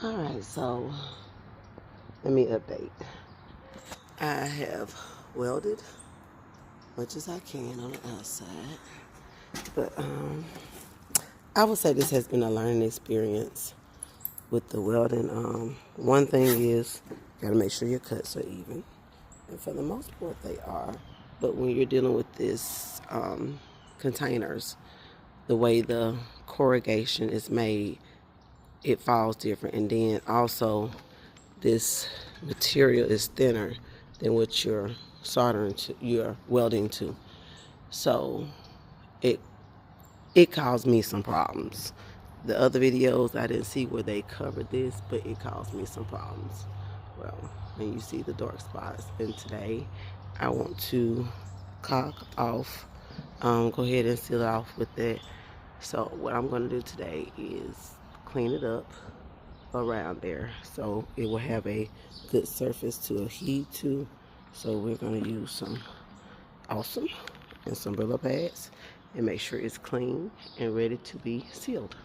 Alright, so let me update. I have welded much as I can on the outside, but I would say this has been a learning experience with the welding. One thing is, you gotta make sure your cuts are even, and for the most part they are, but when you're dealing with this containers, the way the corrugation is made, it falls different, and then also this material is thinner than what you're soldering to, you're welding to. So it caused me some problems. The other videos I didn't see where they covered this, but it caused me some problems. Well, when you see the dark spots, and today I want to caulk off, go ahead and seal it off with that. So what I'm going to do today is clean it up around there so it will have a good surface to adhere to. So we're going to use some Awesome and some Brillo pads and make sure it's clean and ready to be sealed.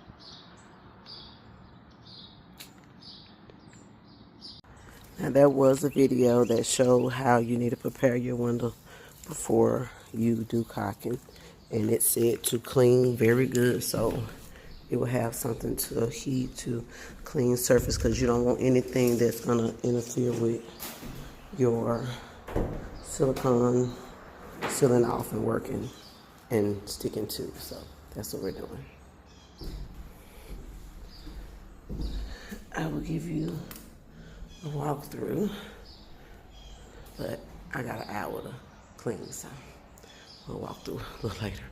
Now that was a video that showed how you need to prepare your window before you do caulking, and it said to clean very good so it will have something to adhere to, clean surface, because you don't want anything that's going to interfere with your silicone sealing off and working and sticking to. So that's what we're doing. I will give you a walkthrough, but I got an hour to clean, so we'll walk through a little later.